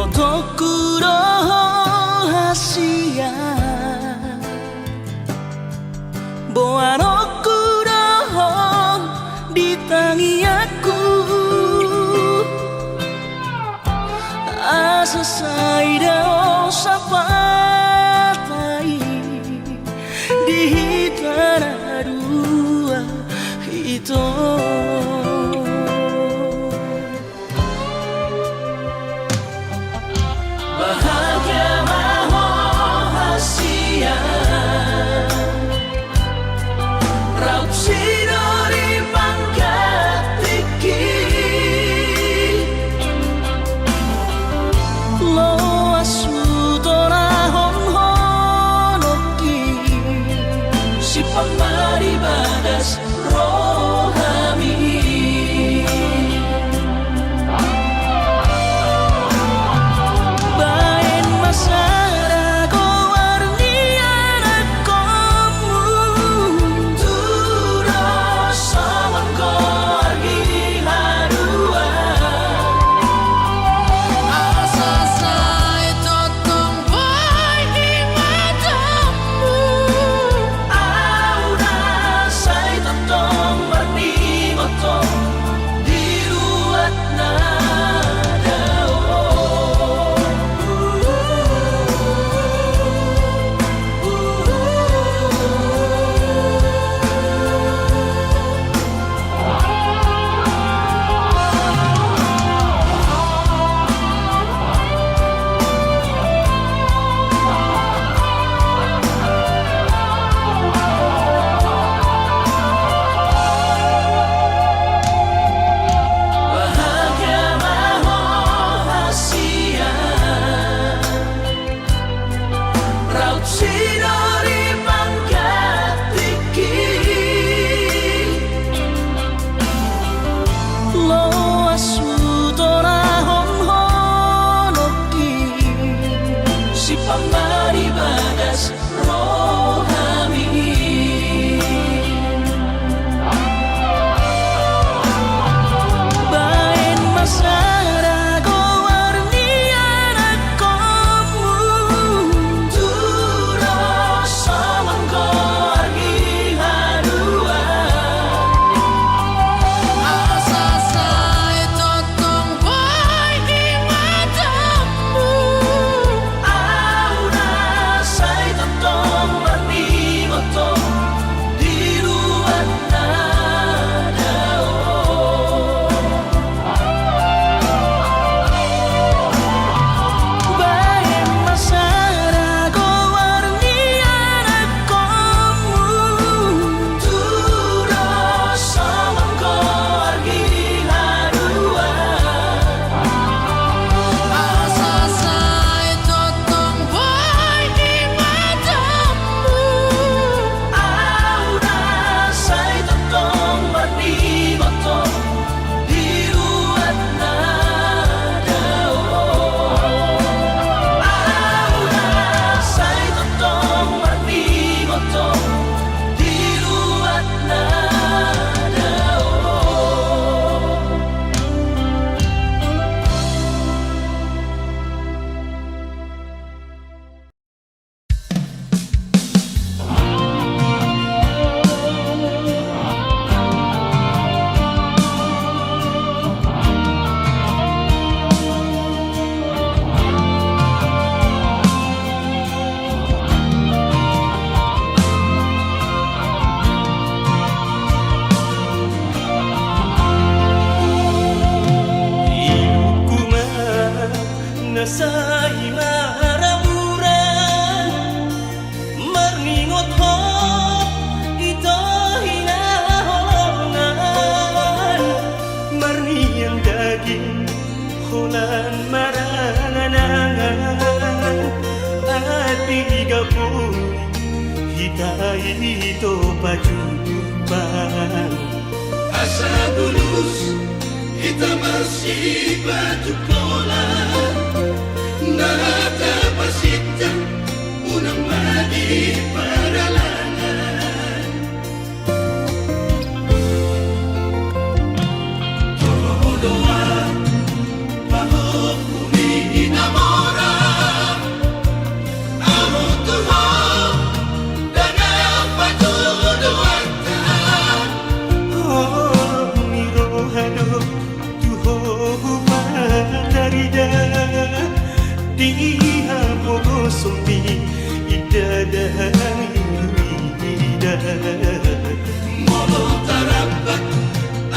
untuk rahasia Boa aku dohong di tangiaku Asa saida sapatai di hitara dua itu bahagia rahasia raut sidori pangkat tiki lo asutora honoki si pamari badas rohami bain masara ko warniana komu turo saman ko argi harua Asa sai totong boy di matamu aura sai totong warni motong diruat nada bahagia rahasia raut sidori pangkat tiki lo asutora honoki si pamari badas rohami bain masara ko warniana komu turo saman ko argi harua Asa sai totong boy di matamu aura sai totong warni motong diruat nada bain masara ko warniana komu turo saman ko argi harua Asa sai totong boy di matamu aura sai totong warni motong diruat nada aura sai totong warni motong diruat nada Ilukuma nasai maramuran marningot ho ito hinaholongan marniang daging hulan maranganangan at igapoy hitai ito pajupan Asa bulus kita masih batu pola Nada pasita unang madi paralangan Todo doa pahok umi inama diha pogo sumpi idadani ida Molo tarabat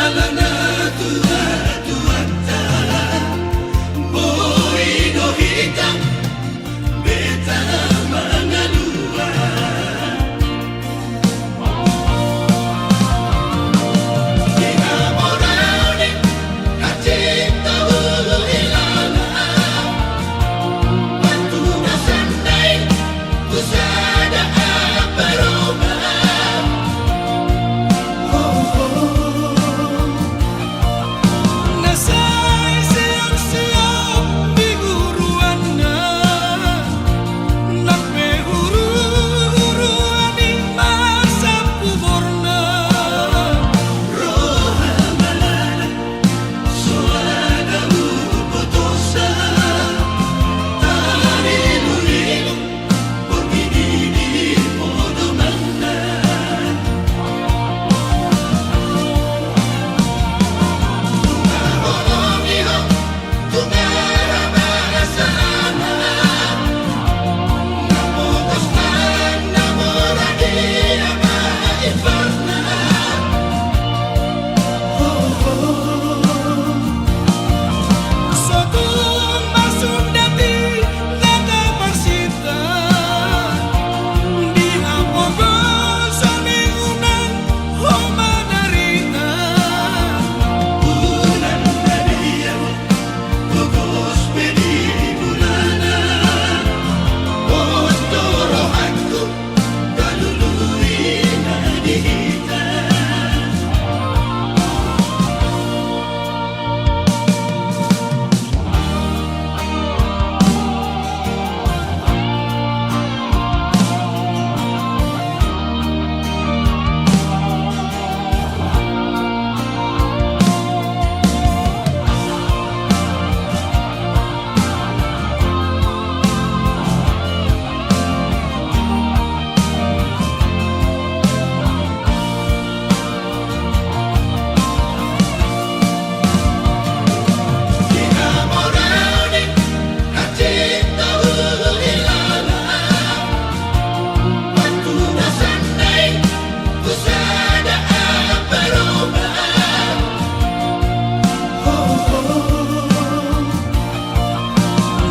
alana tua tuata Boido hitam beta mangalua Ina morauni kacita hulu ilana Bantu nasandai kusada aparoma Nasay siyang-siyang biguruana Nagpehuru-huruan ing masa puborna Roha malala suada upotosa Tarilu-ilu pagididi modo manda Tunga-holomiho tunga-rabara sana Namotos na namoradia maiparna Sa tuwang masundati nagaparsita Di hapogol sa niunang humanarita Bulan nadiyaw Pagos pedi bulana Postorohanku Kaluluwi na dihita Ina morauni kacita hulu ilana Bantu nasandai kusada aparoma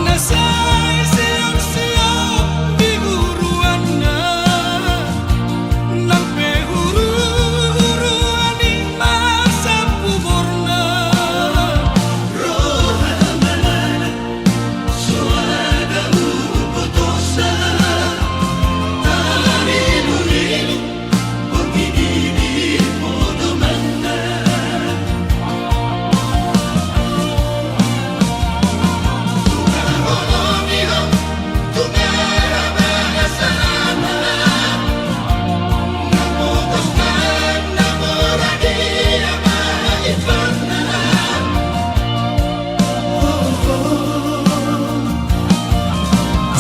Nasay siyang-siyang biguruana Nagpehuru-huruan ing masa puborna Roha malala suada upotosa Tarilu-ilu pagididi modo manda Tunga-holomiho tunga-rabara sana Namotos na namoradia maiparna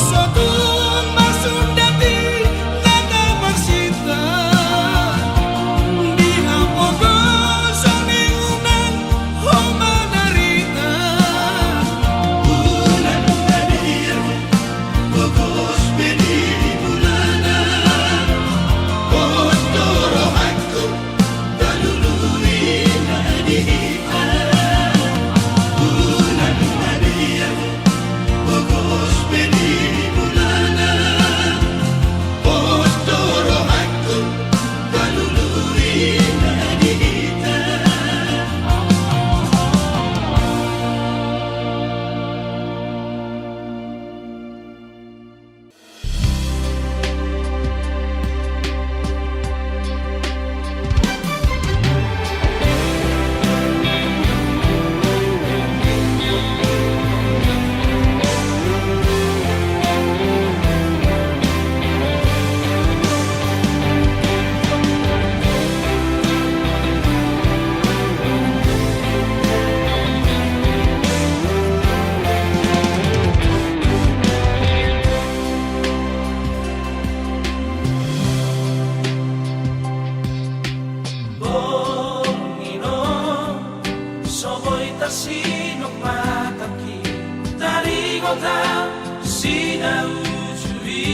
Sa tuwang masundati nagaparsita Di hapogol sa niunang humanarita Bulan nadiyaw Pagos pedi bulana Postorohanku Kaluluwi na dihita Bulan nadiyaw Pagos pedi bulana Postorohanku Kaluluwi na dihita Soko'y tasinok matangki Tarigota Sinaujui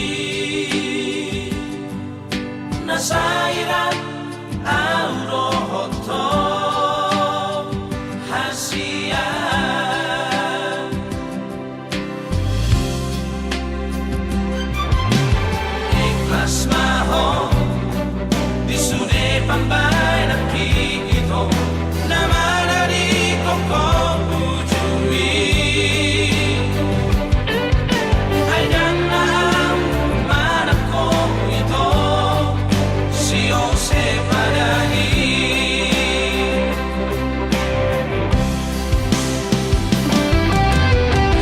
Nasairan Aurohoto Hasian Ikhlas maho Disude pambay nakikito Naman ari kong ujui Ay dan na ang manak ko ito Si Jose Padagi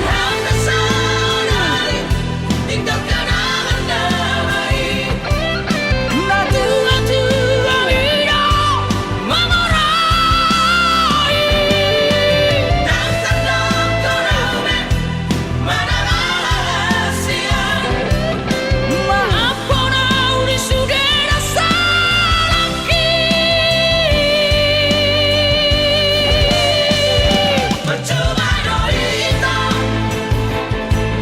Hanggang sa nari Tinggal ka na ang damay Natua-tua ito Mamuray Tantang ko namin Mananahasian Maafo na uli sudera sa langit Percuma ito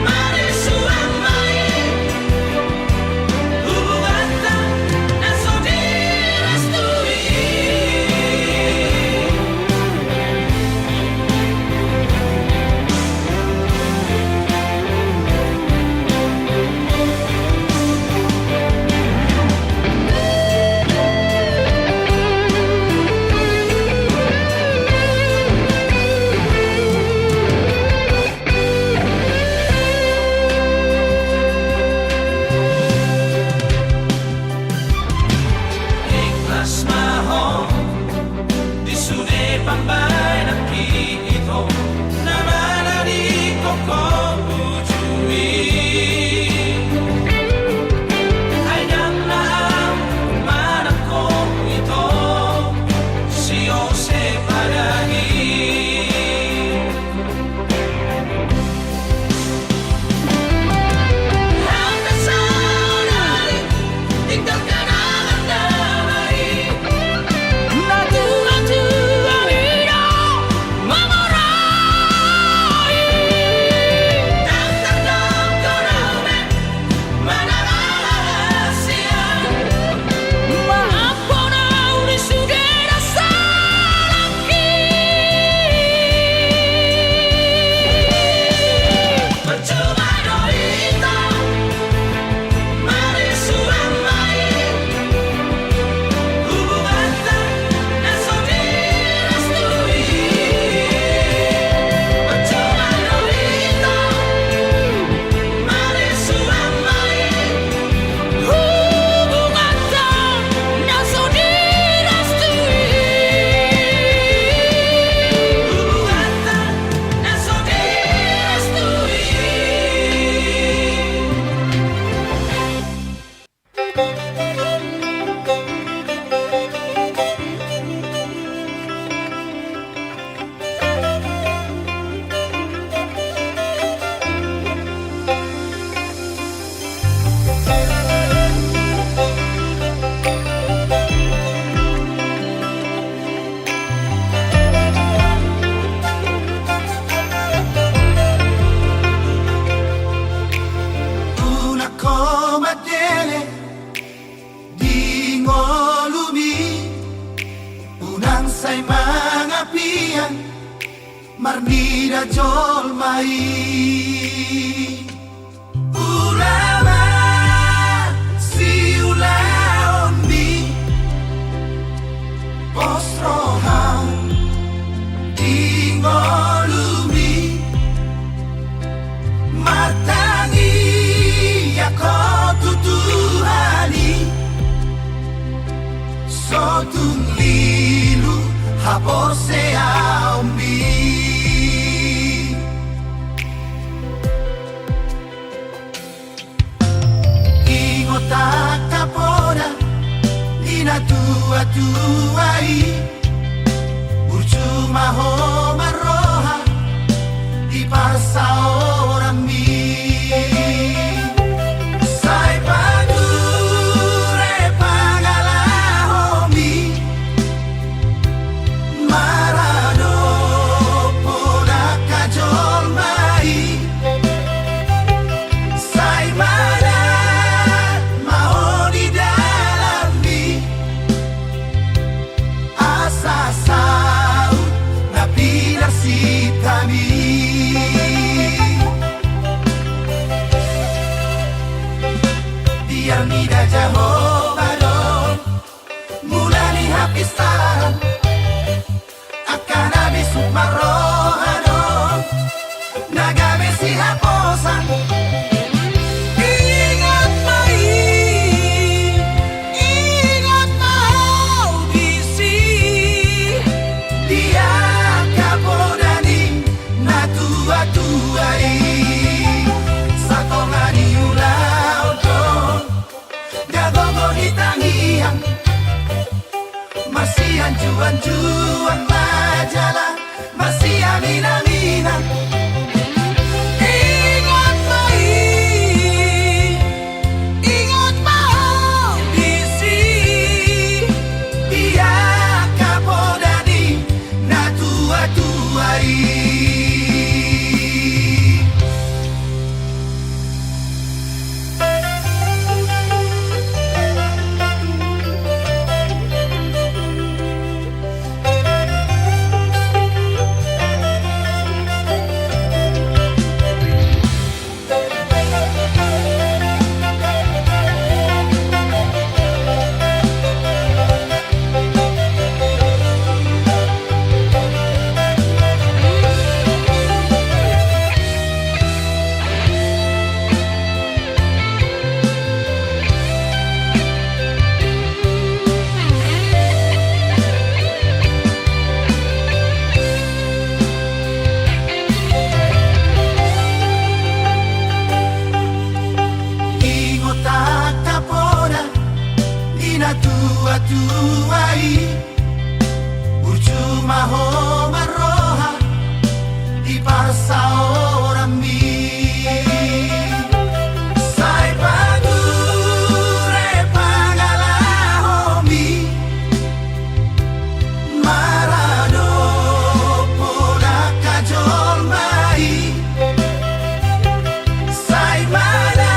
Marisuang mai Hubungan na so direstui Ikhlas maho Disude pambay nakikito Naman ari kong ujui Ay dan na ang manak ko ito Si Jose Padagi Hanggang sa nari Tinggal ka na ang damay Natua-tua ito Mamuray Tantang ko namin Mananahasian Maafo na uli sudera sa langit Percuma ito Marisuang mai Hubungan na so direstui Percuma ito Marisuang mai Hubungan na so direstui Hubungan na so direstui Una coma dele di ngolumi Unang say mga piyan Marnida jolmai Ulama si ulaon mi Postrohan di ngolumi Matangi ako tutuhani Sotong lilu hapor se aumbi Ingot takapona Ina tua-tuai Urcuma ho maroha Di parsa orang mi Sai padure pangalahomi Marado poda kajol mai haposan. Ingat mai, ingat mau disi. Dia kapodani na tua-tuai. Satongani ulau don jagongo hitangiang. Masih anjuan-juan majalah, masih amin-aminan. Ingat mai, ingat mau disi. Dia kapodani na tua-tuai. Tua-tuai Percuma ho maroha Di parsa orang mi Sai pagure pangalahomi Marado pola kajol mai Sai mana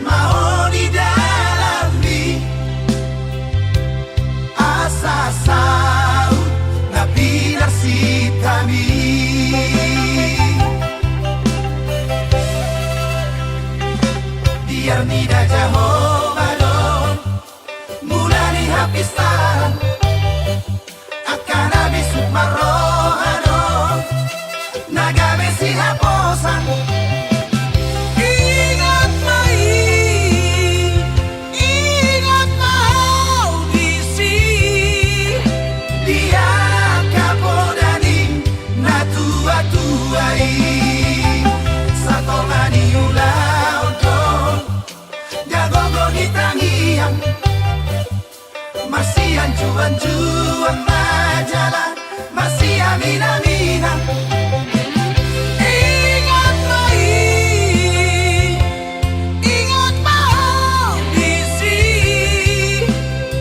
mau di dalam mi Asasau na pinarsitami. Biar nida Jehovah don mulai hapisan akan habis marohano nagabe si haposan. Ingat mai, ingat mau disi. Dia kapodani na tua-tuai. Satongani ulau don jagongo hitangiang. Masih anjuan-juan majalah, masih amin-aminan. Ingat mai, ingat mau disi.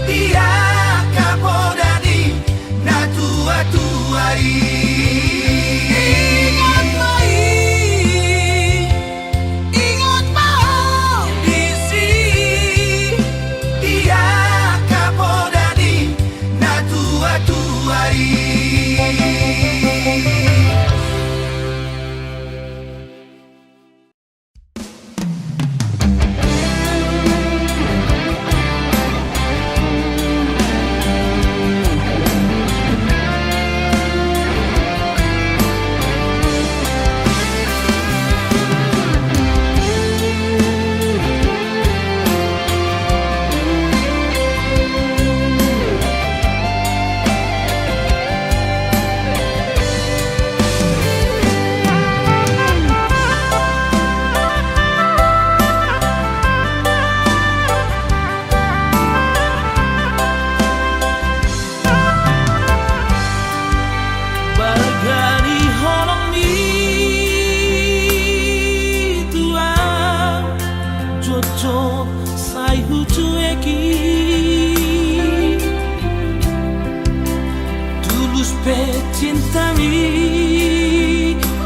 Dia kapodani na tua-tuai. Ingat mai, ingat mau disi. Dia kapodani na tua-tuai. Bagani holong mi tua jojo sai huju eki tulus pe cinta mi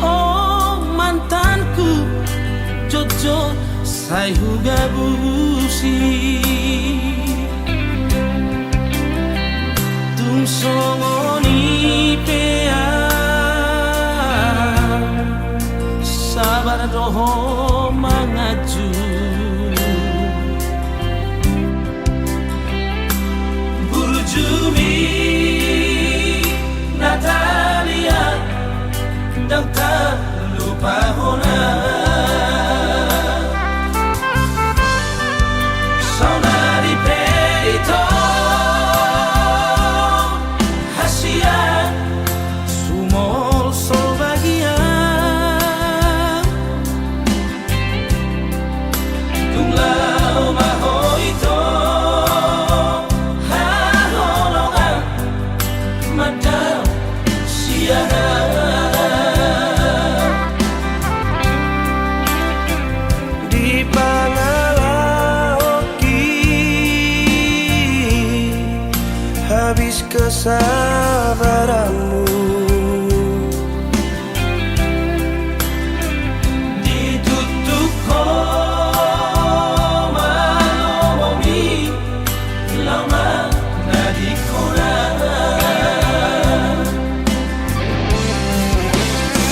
oh mantanku jojo sai huga busi tung songoni pea sabar doho mangaju Burjumi Natalia dan terlupa pahona saudari peito hasia sumol sol bagia tunglau mahoito haholongan madam siana habis kesabaranmu ditutup koma lomomi lama nadikona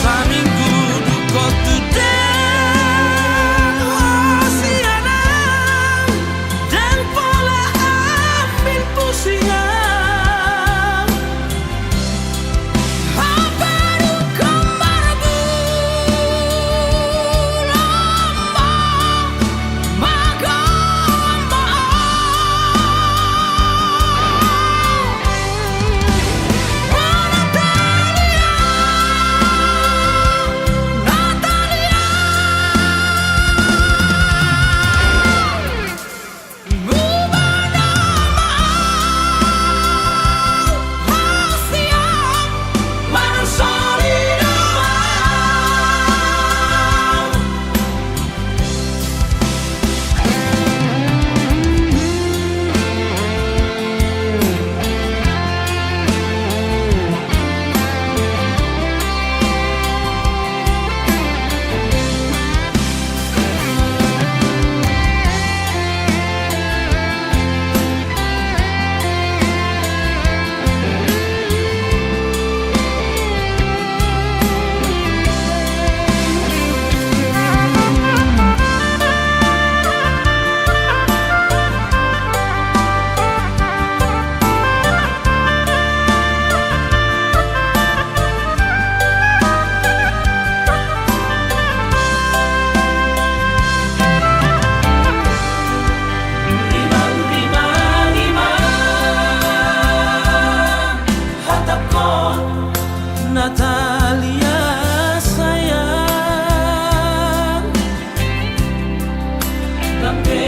saminggu duko tudang hosiana dan pola ambil pusingan Natalia sayang tapi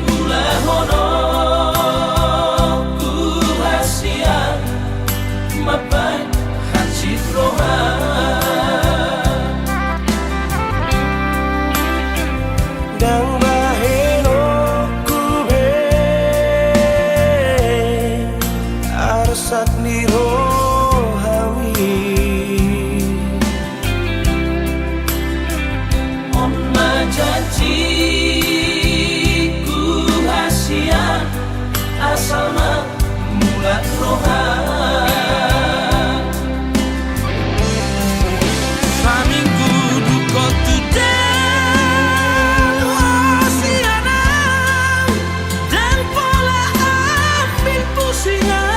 ulah hono ku rahasia mapai hati roha dan baheno kube arsat niro janjiku hasia asal mulat rohan saminggu duko tudang hosiana dan pola ambil pusingan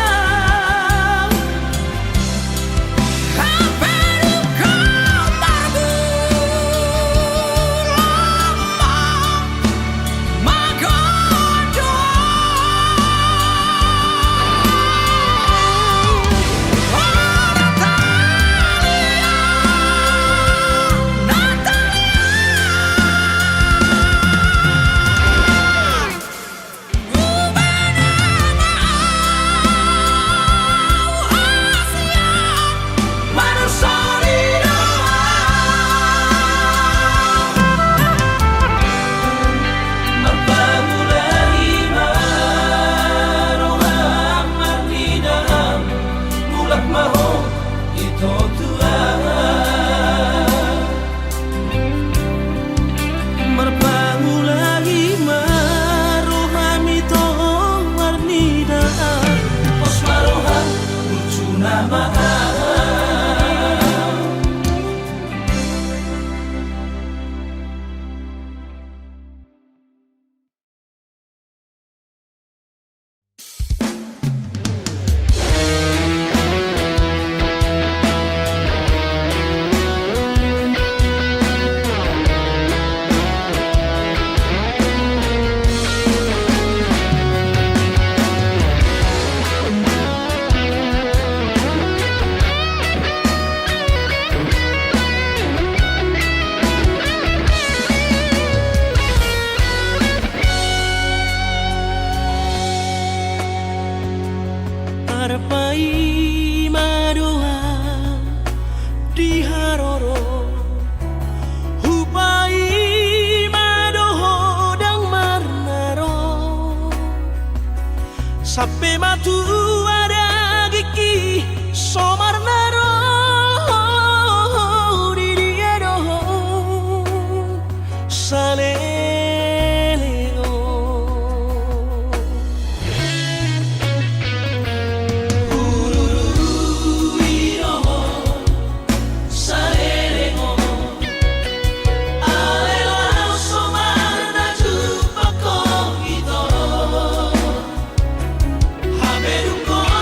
Sape matu ada gigi somarnaro di dia doh salego Ururu salego Alela somarna tu pakong ito Haberu ko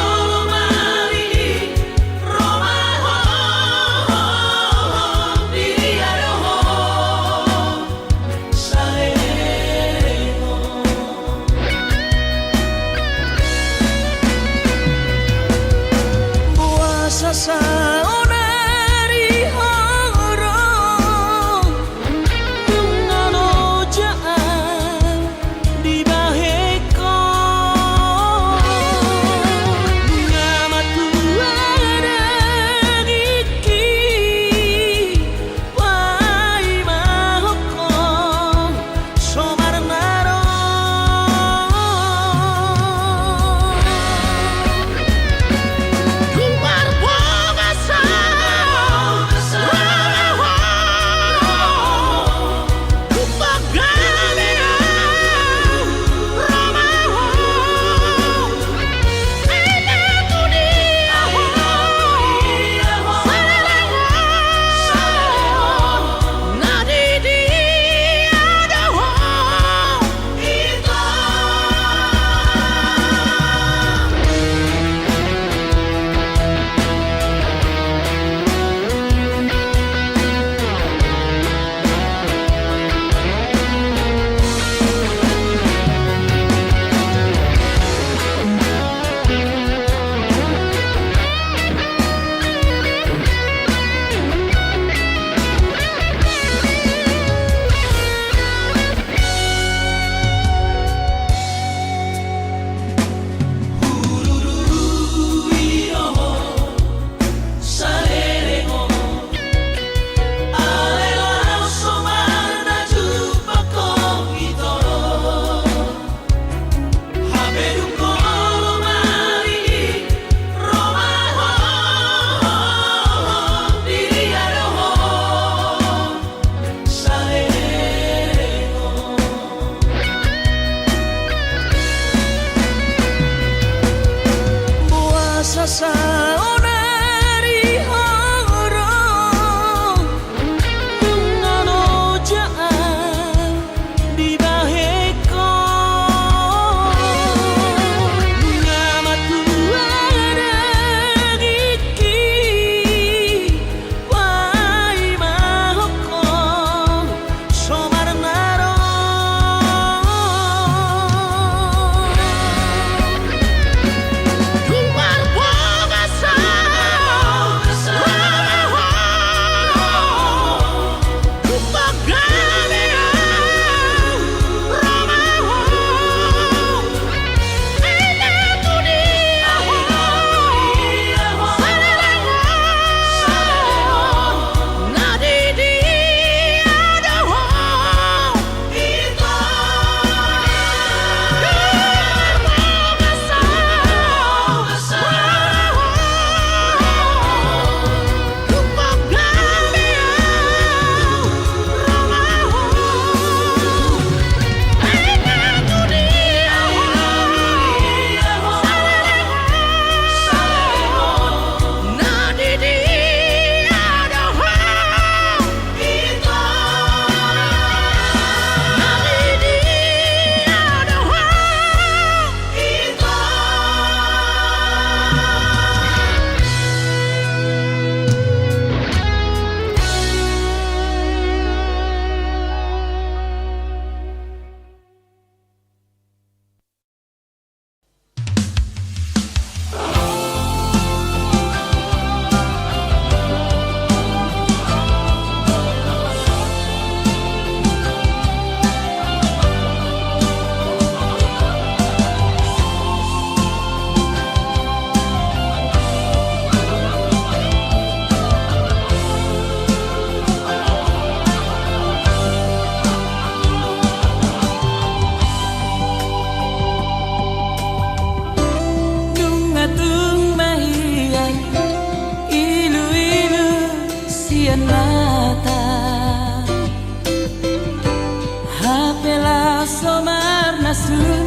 somarna sun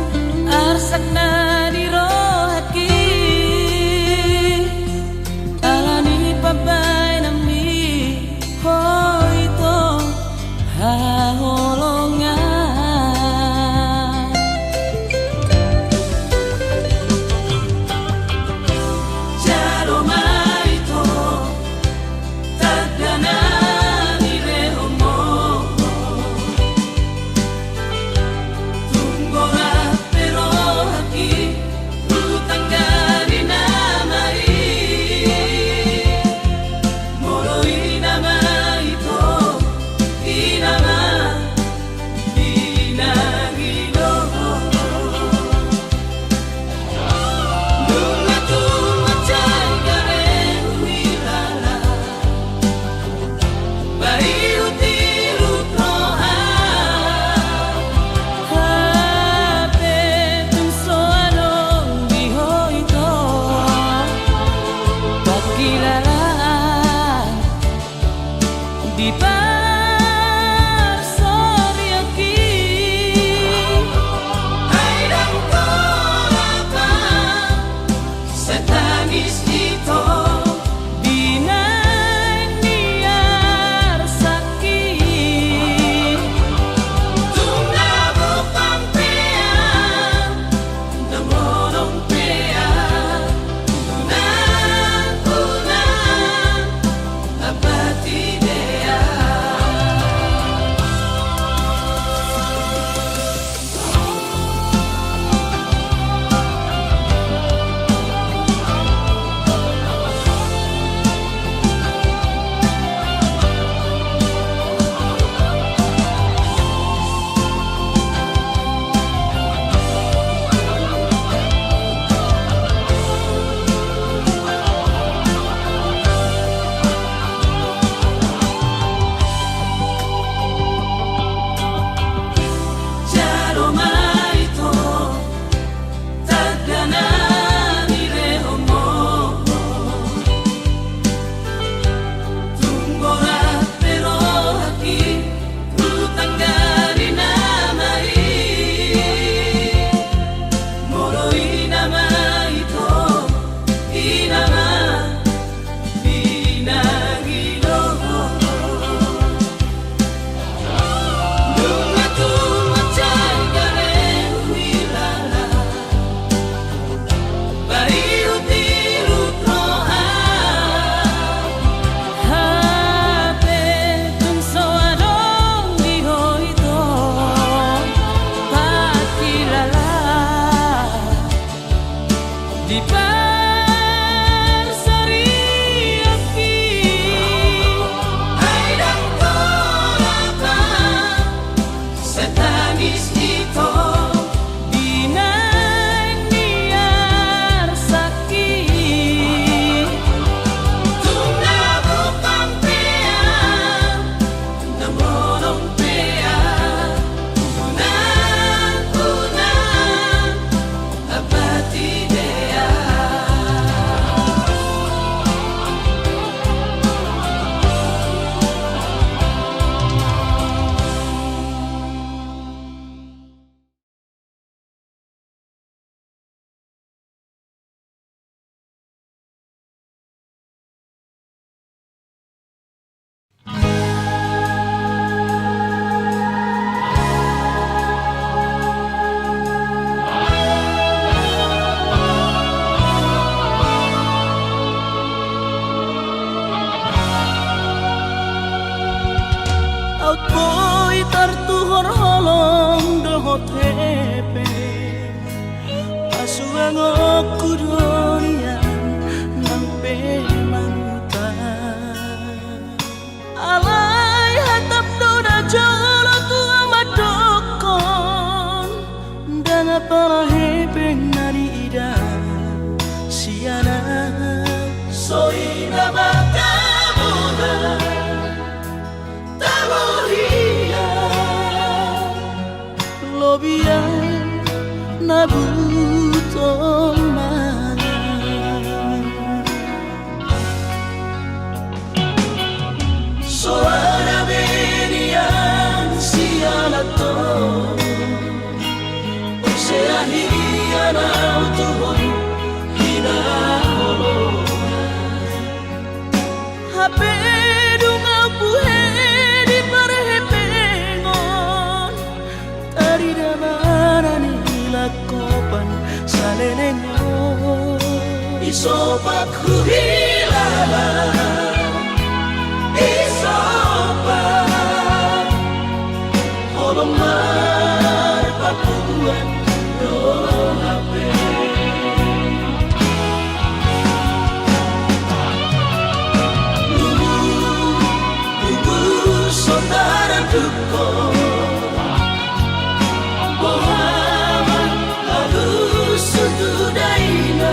arsakna dirohaki alani papai nami hoito haholongan Jalo maito tadana nire homo tunggora pero haki tutanggani namai moro inama ito inama Isopak huhilala Isopak Holomar papuan do hape Lubu saudara duko Bohaman halus sududaina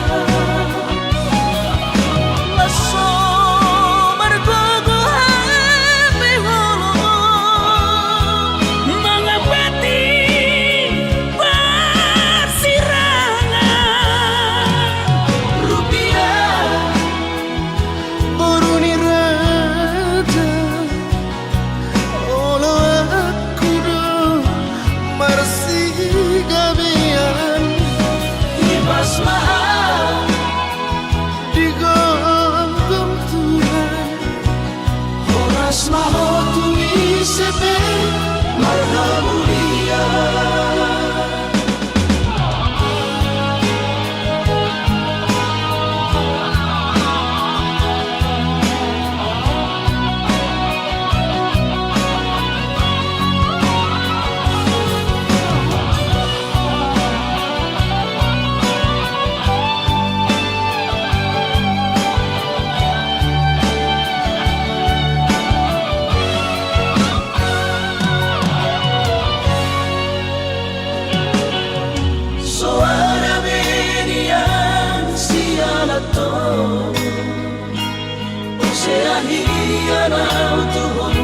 Sea hiana utuhon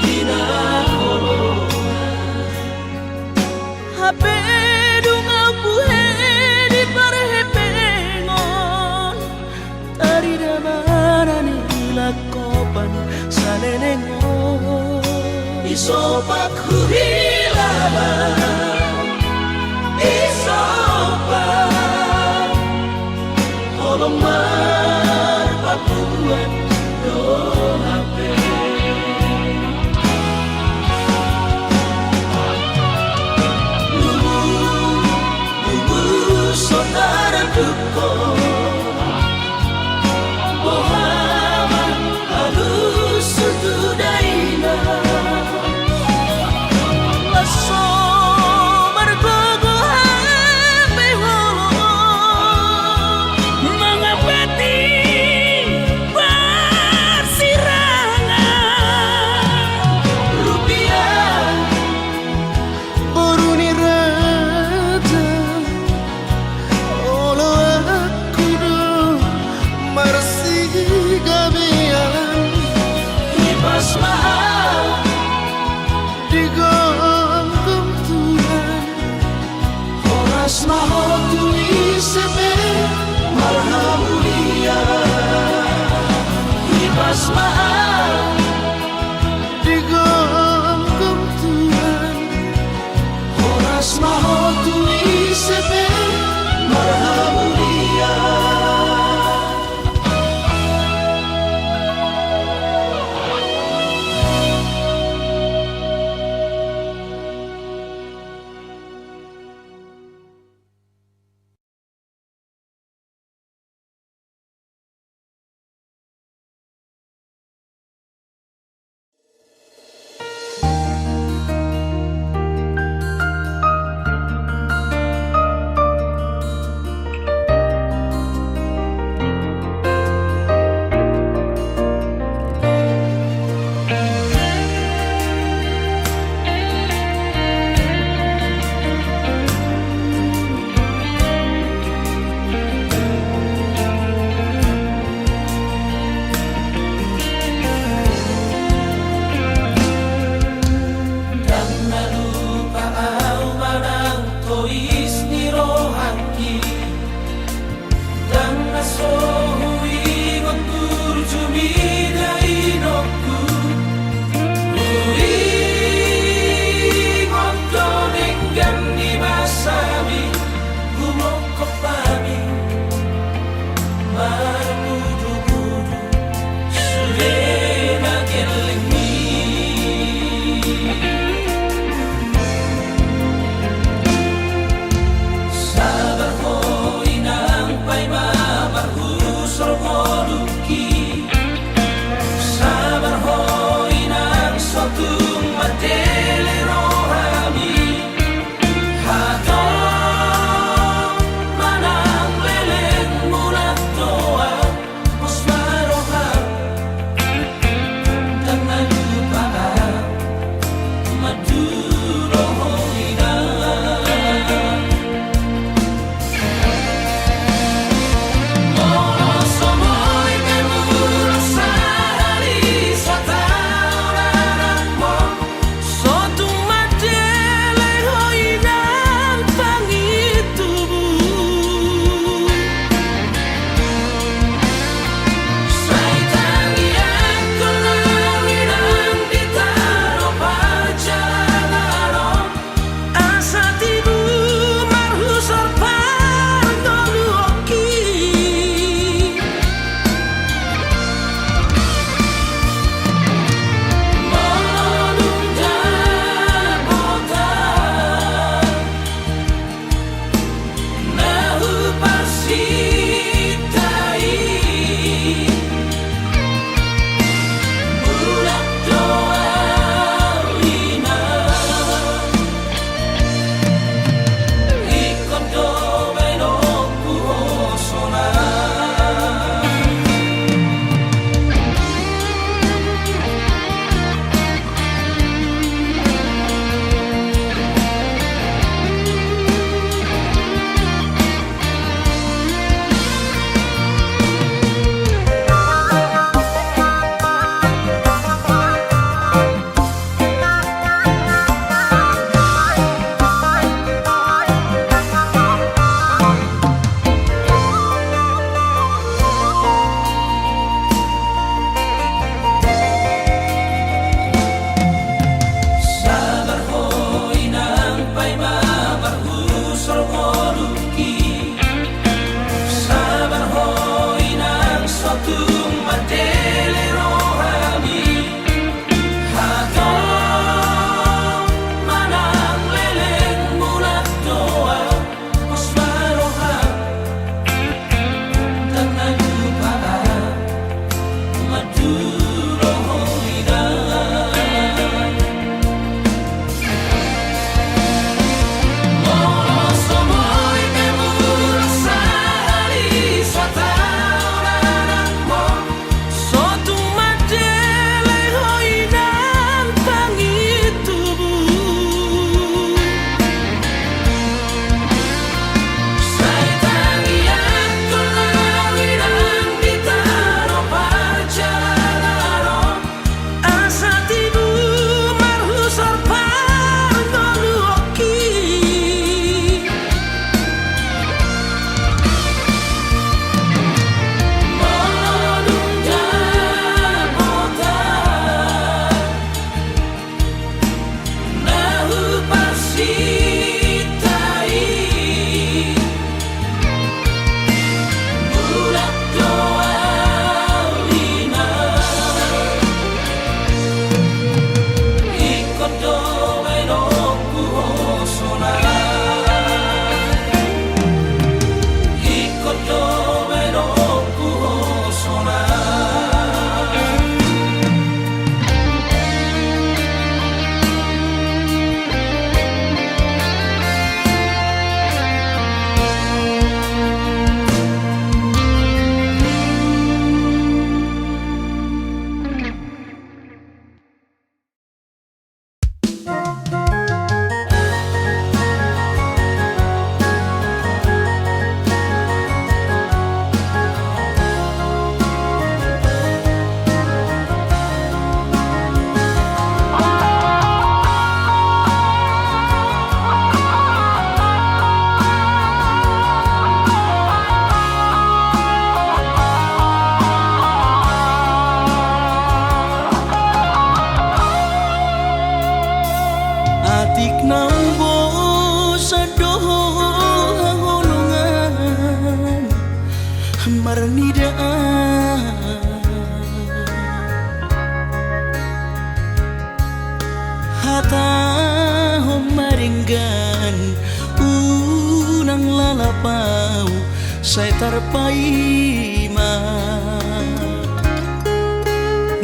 hina holoa Hape dunga buhe di parhepengon Tari damana ni lakopan sa nenengon Isopak huhilala Isopak Holomar papuan do hape Lubu saudara duko Bohaman halus sududaina Lasso margogo hape holo Mangapati Sai tarpaima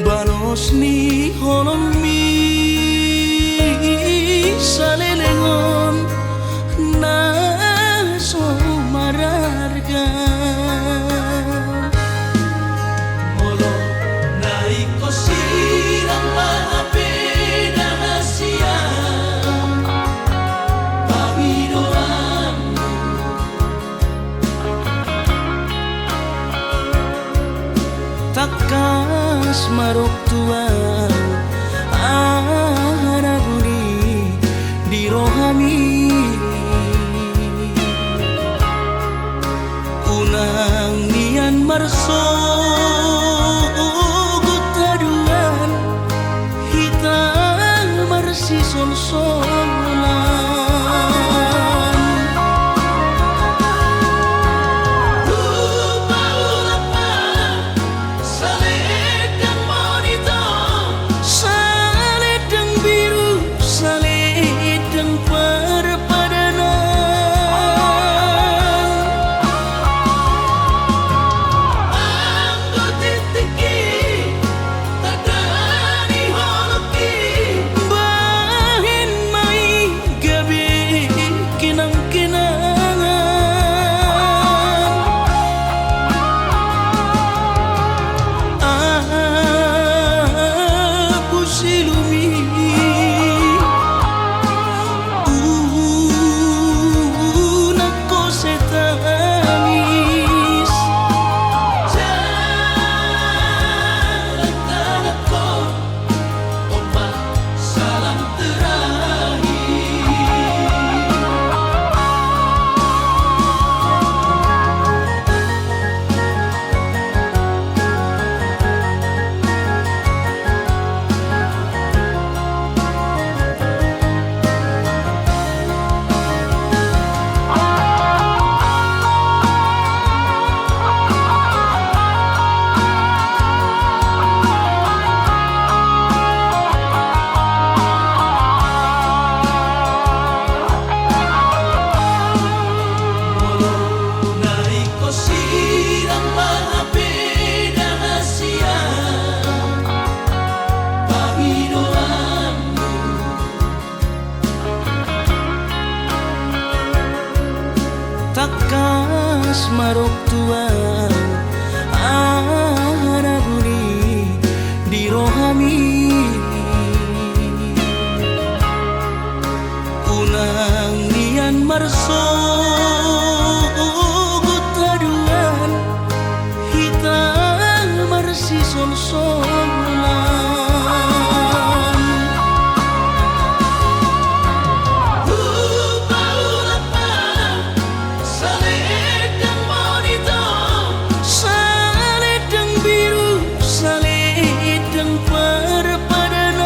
balos ni honomi salelengon na so mararga molo naiko sirang mga pinahasiyan Saledang monitor, saledang biru, saledang perpadanan. anggo titiki, tadani holoki, Bahin mai gabi kinang-kinangan. Aku silumi nako setanis. jalan tanahku, ombak salam terakhir. Nariko sirang mga pinahasiya, Panginoon. Takas marok tuan arabuni di rohami. Unang nian marso taduan hitam marsi sol-solan. Saledang monitor, Saledang biru, saledang perpadanan.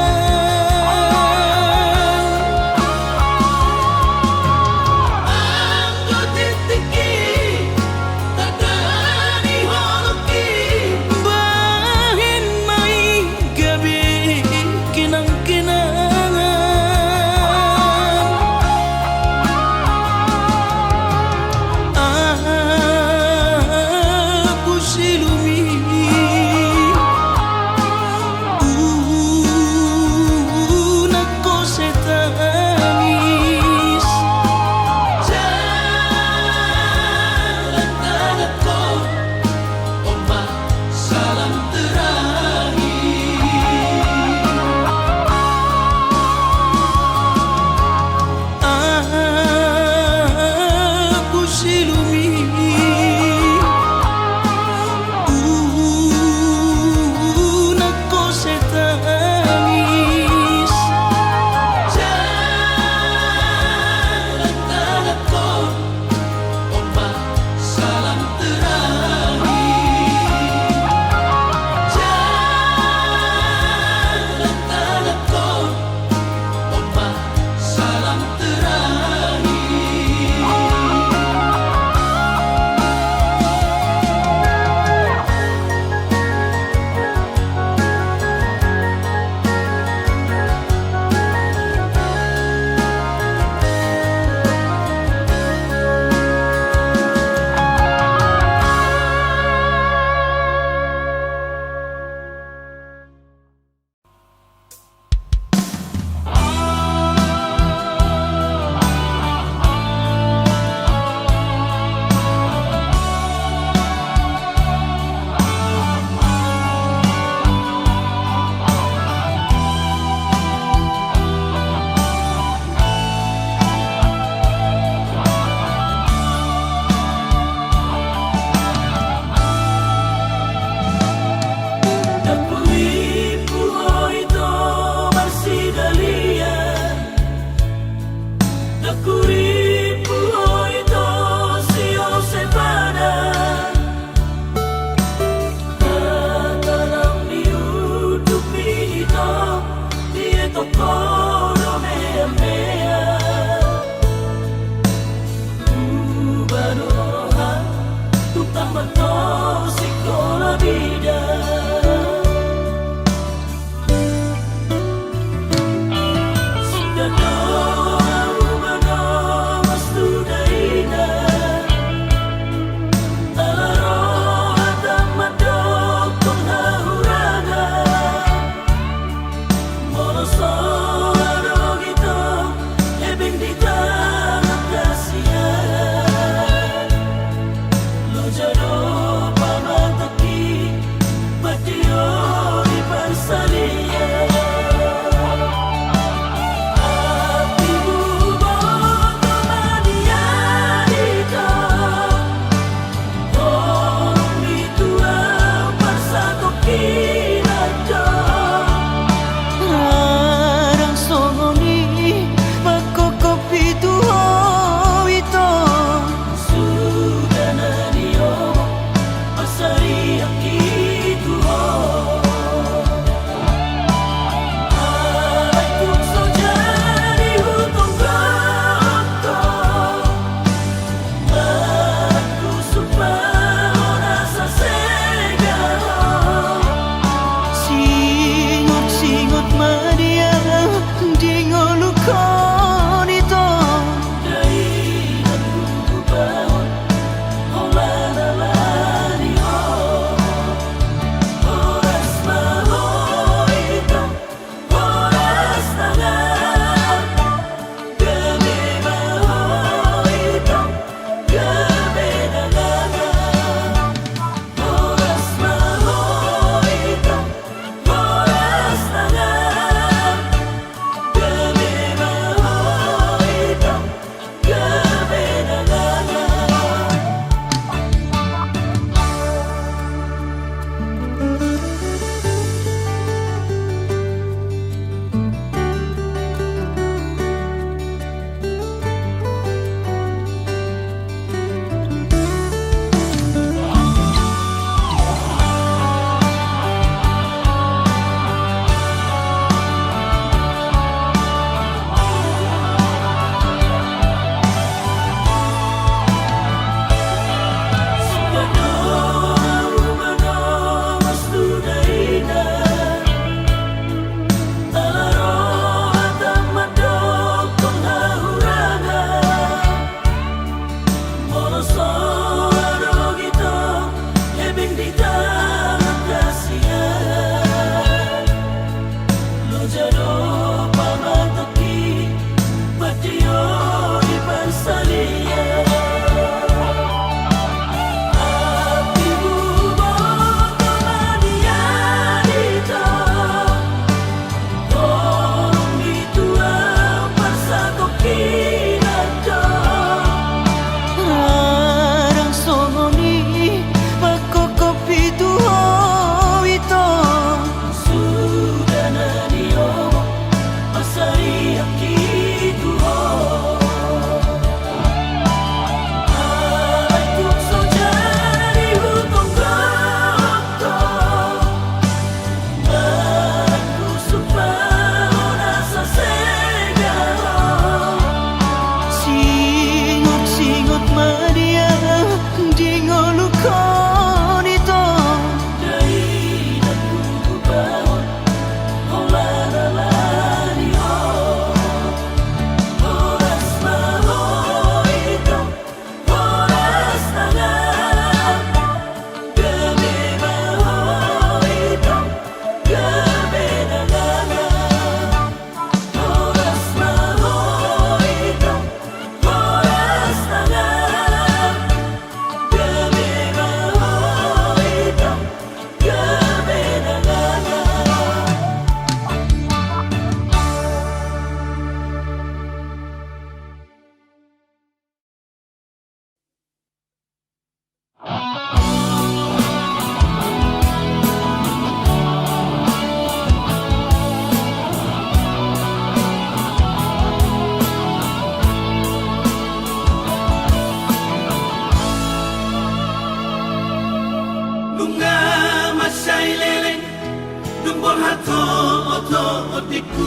motiku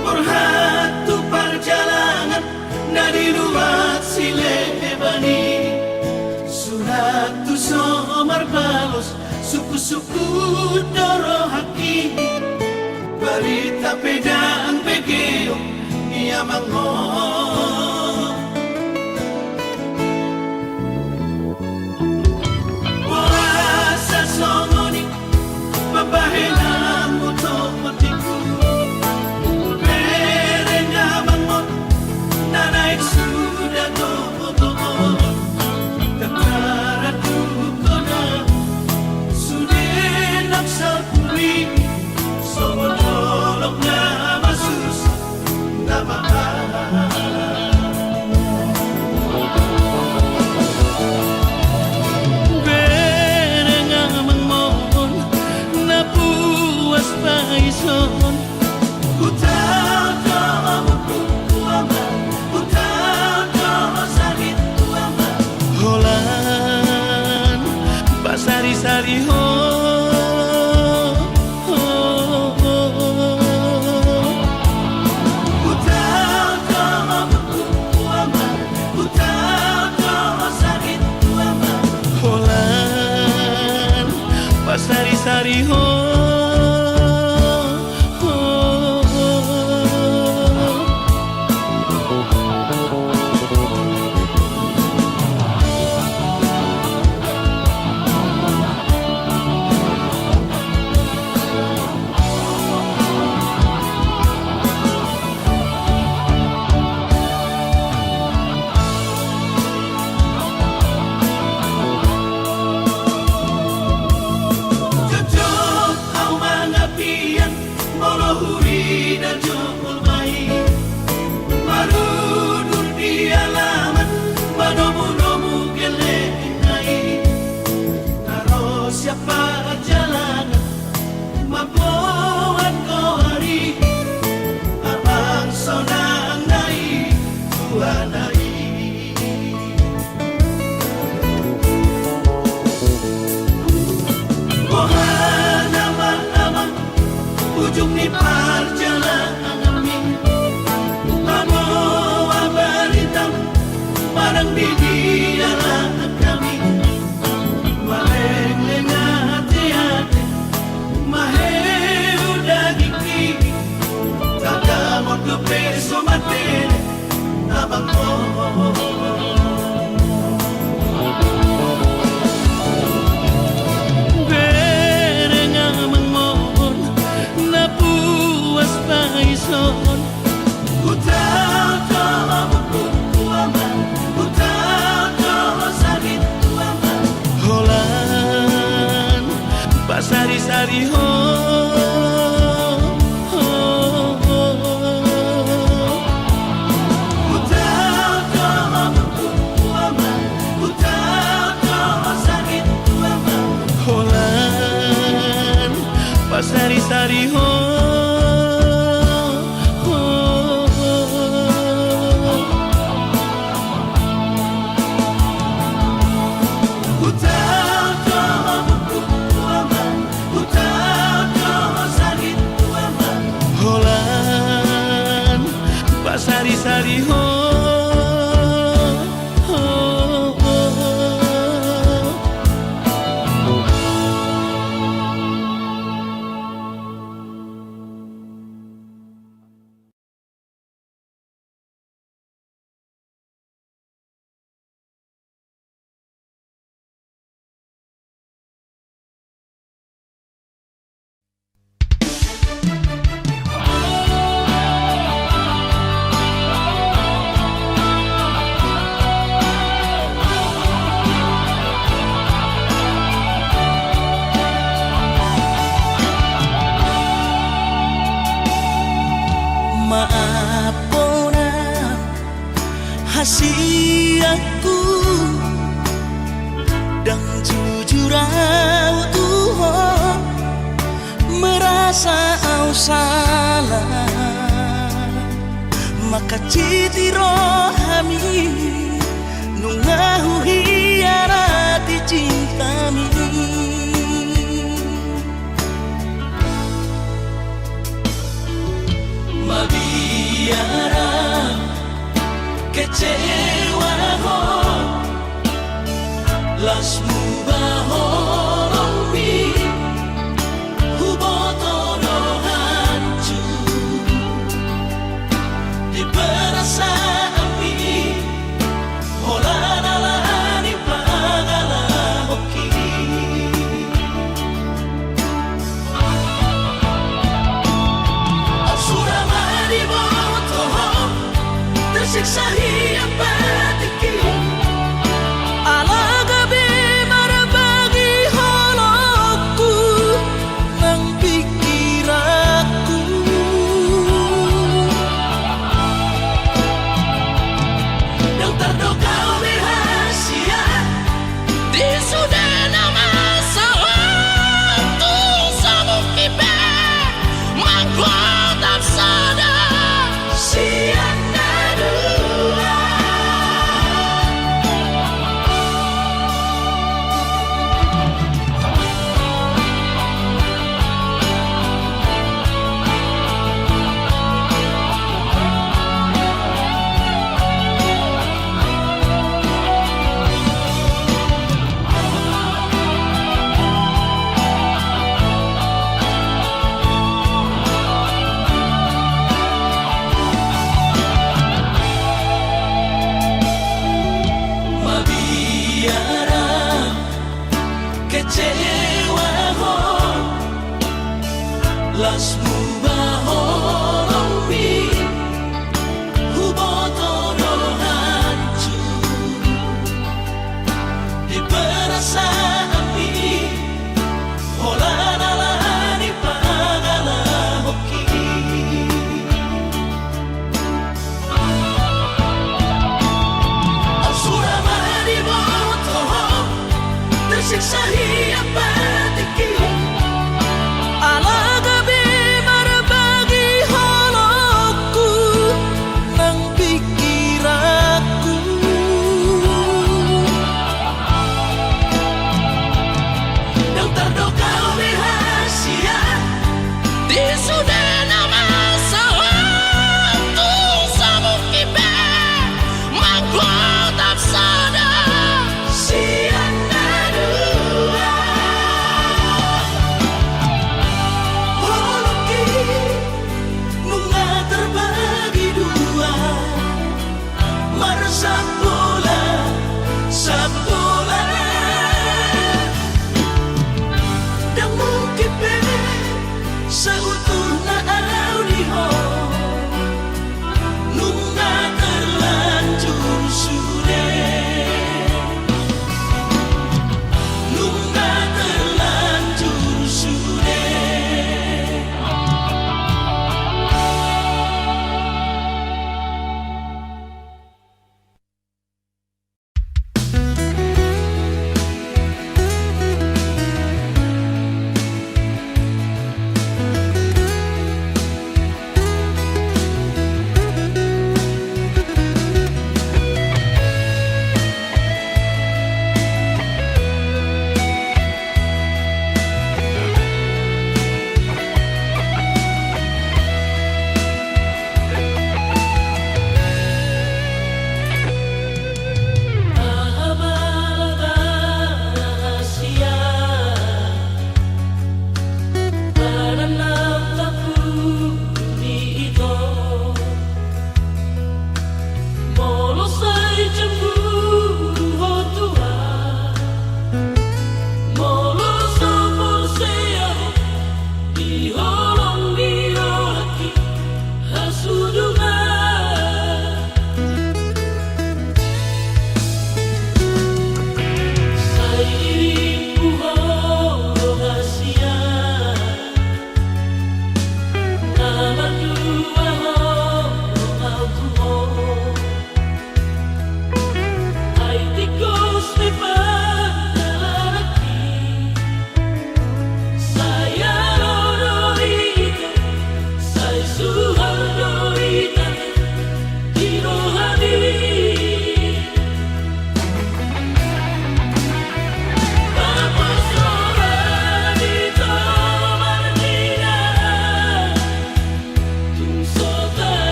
Porhatu perjalanan Nadi luat silebani Suratu somar balos Suku-suku doro haki Berita pedang begeo Ia manghong Puasa songoni Mabahelang utok motiku Berenya mangon Nanaik sudah toh-toh Tekaratu kona Sudenak sapuri Somololok nama susah Nama Berenya mangon na puas paison Utau doa kuama Utau doa sakit kuama Holan basari-sari ho Utau doa kuama Utau doa sakit kuama Holan basari-sari ho Jojok au mangapian Molohuri dan jokul mai Marunur di alaman Manomu-nomu gelengai Taro siapa jalanan Mampuan kau hari Abang sonang nai Tuhan nai Ohana nama ujung ni perjalanan kami Membawa berita Marang di dalam kami Maleng-leng hati-hati Maheu daging Taka mo kepeso matene Abang Berenya mangon na puas paison Utau doa kuama Utau doa sakit kuama Holan basari-sari ho Utau doa kuama Utau doa sakit kuama Holan basari-sari ho Utau doa kuama Utau doa sakit kuama Holan basari-sari ho Maapona hasiaku dan jujur au Tuhan merasa au salah maka citi rohami nungahu hiarati cintami tiada kecewa ho lasmu bahorongmi hubotono hancur di perasaan mi hola di pangala hoki sudah mari boto tersiksa hidup batiki Alaga bemar bagi holoku nang pikiranku yang terdokau rahasia Di sudah nama sewaktu sabuk kipe Mangkot tak sadar siang dua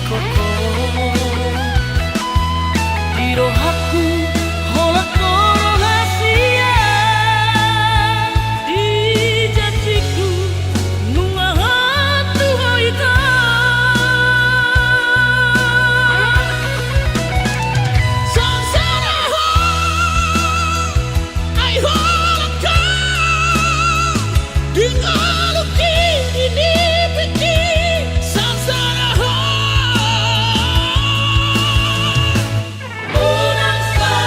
koko Diro haku holak koro hasia Di janjiku nunga hatu hoita Sangsara ho ai holak ka Dingalu kini piti Sangsara ho Unang sa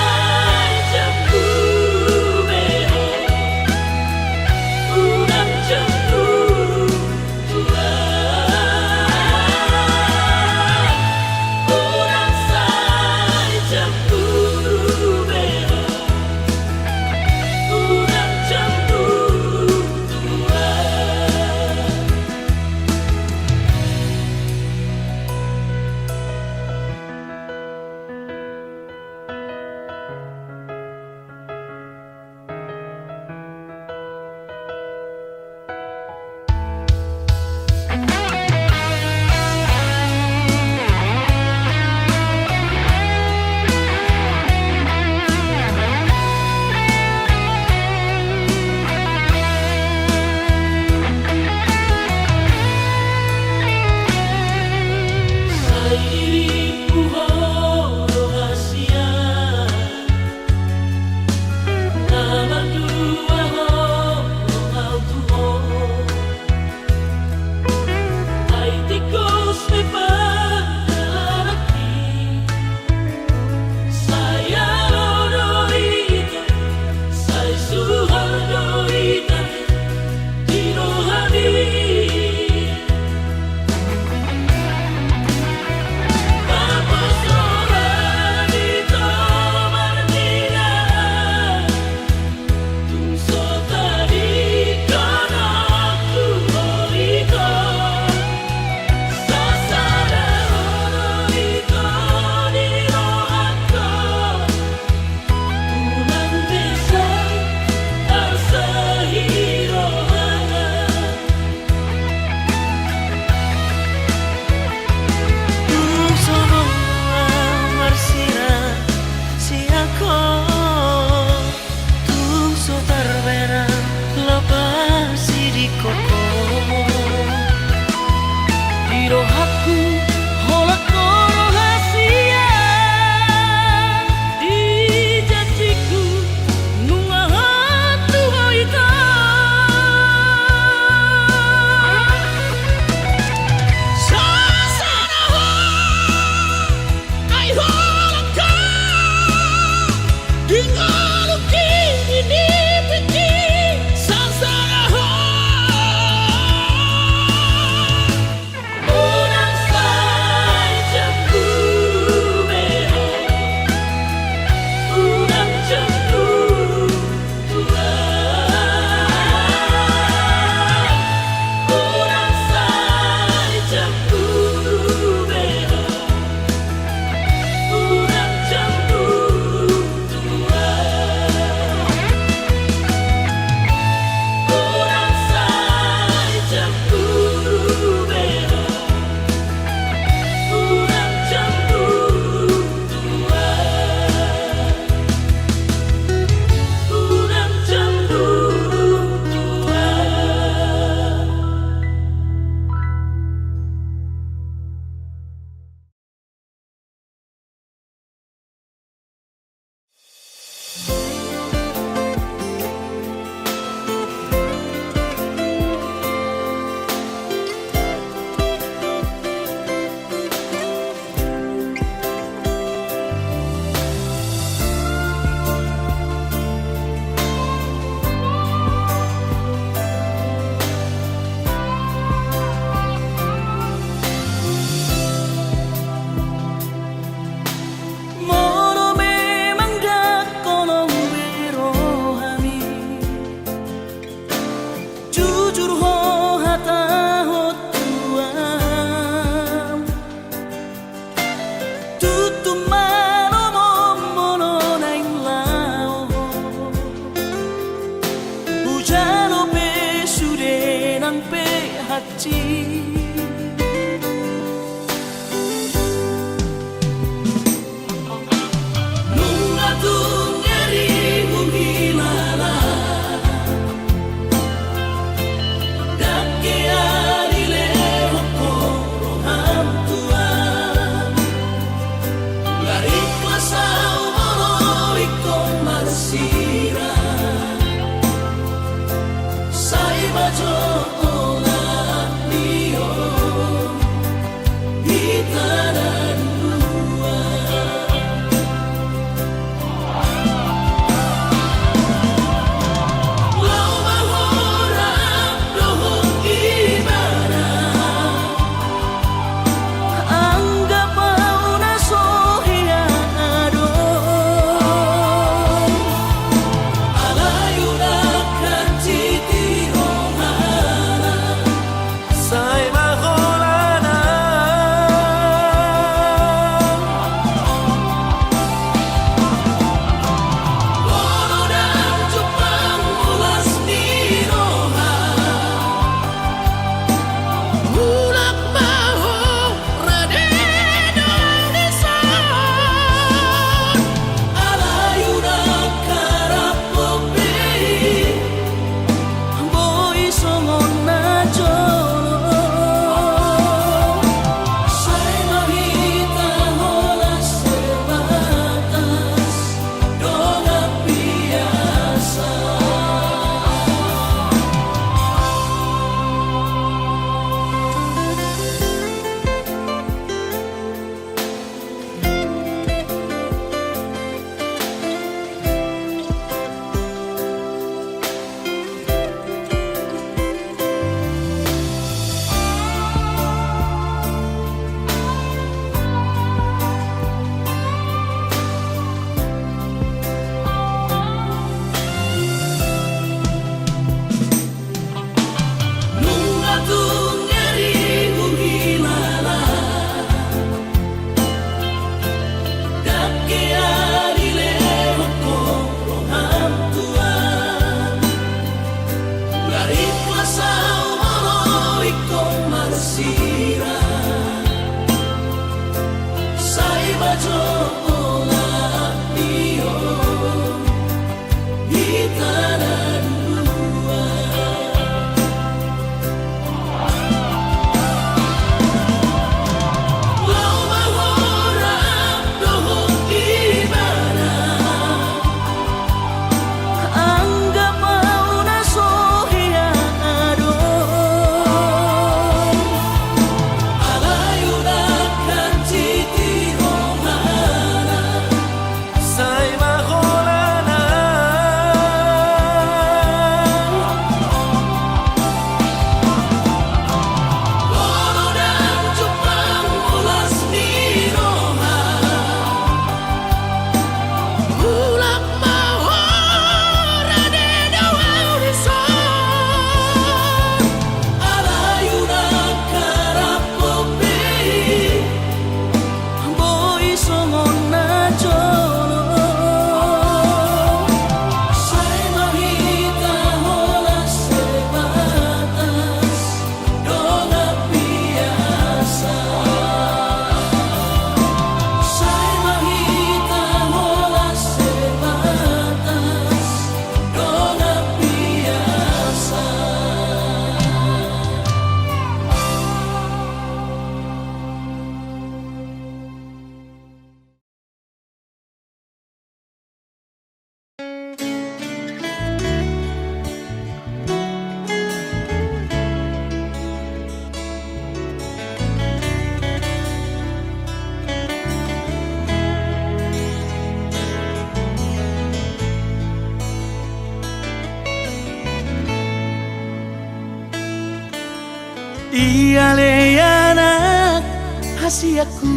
kasihaku.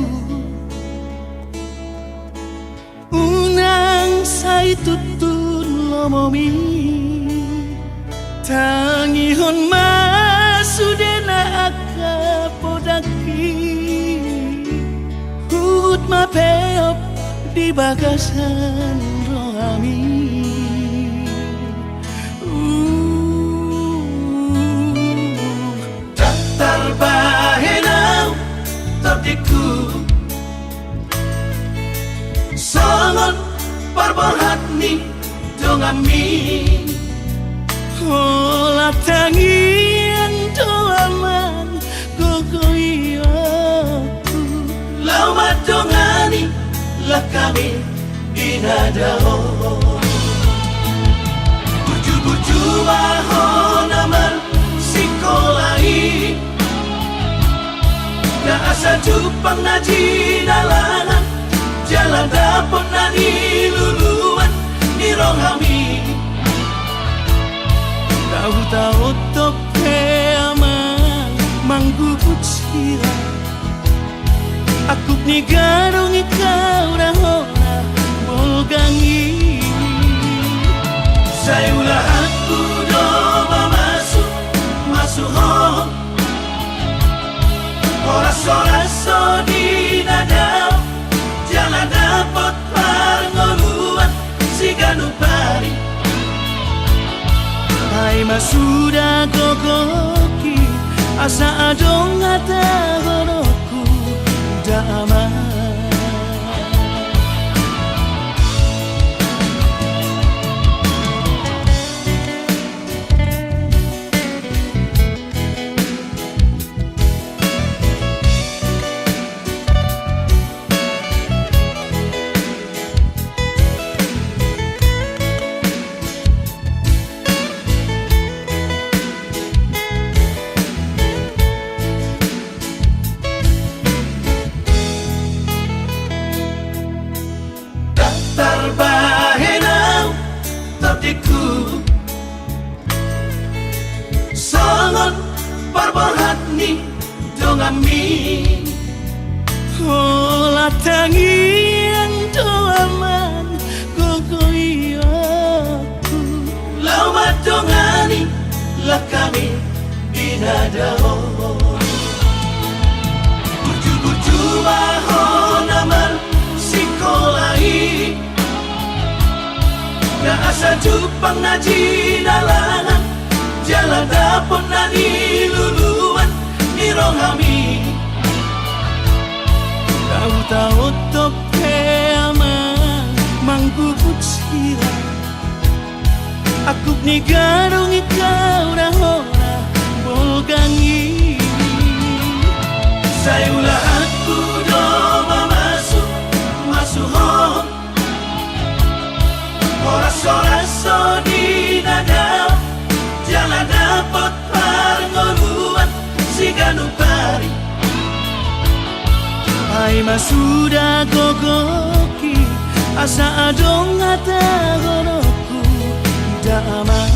Unang say tutun lomomi tangihon masudena aka podaki hut mapeop di bagasan rohami. Datar bahenau tatiku Songon parbohat ni dongami Ola tangian doaman gogoiaku Lau madongani lah kami inadao Buju-buju mahon aman sikolai Na asa jupang naji dalanan Jalan dapot na niluluan ni rohami Tahu-tahu toke amang manggubut sira Aku ni garong ikaw na hona bolgangi Sayulah aku doa masuk hong Oras-oras di nadao Jalan dapat parngoluan si ganupari Hai masuda gogoki asa adong ata horoku damai Terbahenau tatiku Songon parbohat ni dongami Ola tangian doaman gogoiaku Lau madongani lah kami inadao Buju-buju mahon aman sikolai Na asa jupang naji dalanan Jalan dapon na niluluan ni rohami Tahu-tahu toke amang manggubut sira Aku ni garong ikaw na hona bolgangi Sayulah aku doa masuk hong Oras-oras di nadao Jalan dapat parngoluan si ganupari Hai masuda gogoki asa adong ata horoku damai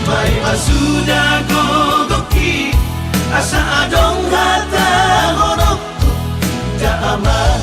Mai masuda gogoki asa adong hata horokku damai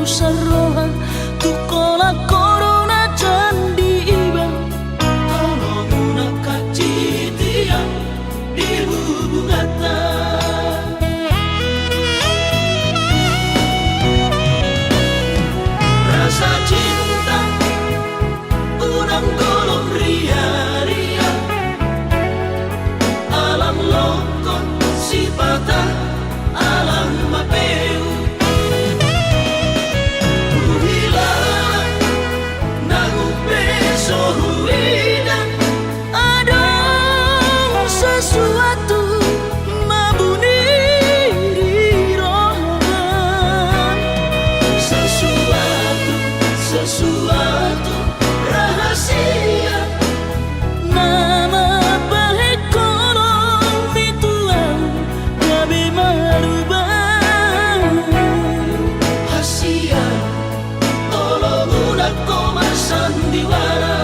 saroha tukola corona candi ibang Tolonguna kacitian di hubungata Rasa cinta unang golong ria-ria Alam lokon sipata alam mapeu Uhilang nangu beso huidan ada sesuatu mabuni di rohan Sesuatu rahasia nama baik kolong mituang gabi marubah Hasia tolong unak koma sandiwara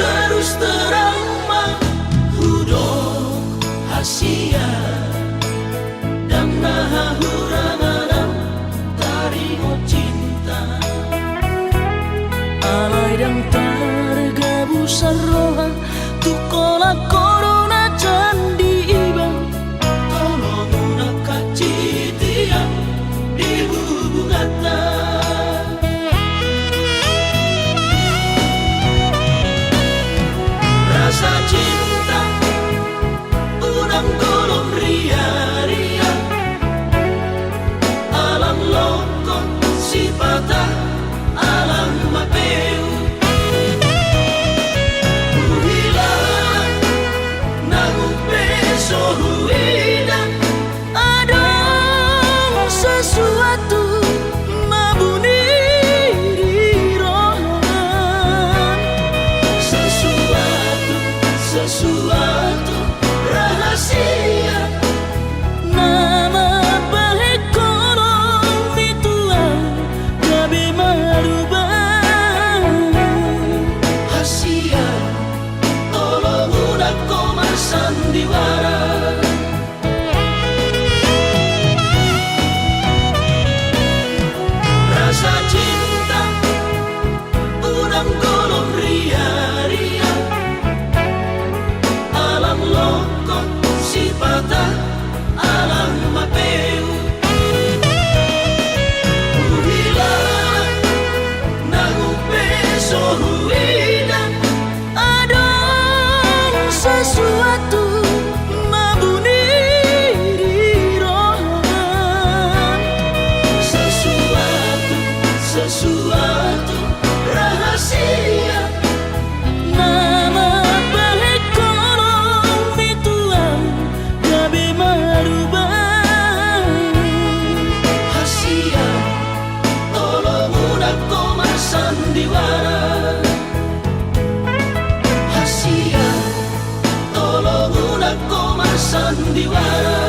Terus terang mah hudok hasia dan naha huranganam tarimo cinta alai dan targabu saroha tukola corona candi ibang tolong unak kacitian di hubungata Rasa cinta unang golong ria-ria Alam lokon sipata alam mapeu Uhilang nangu beso huidan ada sesuatu mabuni di rohan Sesuatu rahasia nama baik kolong mituang gabi marubah Hasia tolong unak koma sandiwara Rasa cinta unang golong ria-ria Alam lokon sipata alam mapeu Uhilang nangu beso huidan ada sesuatu mabuni di rohan Sesuatu rahasia nama baik kolong mituang gabi marubah Hasia tolong unak koma sandiwara Hasia tolong unak koma sandiwara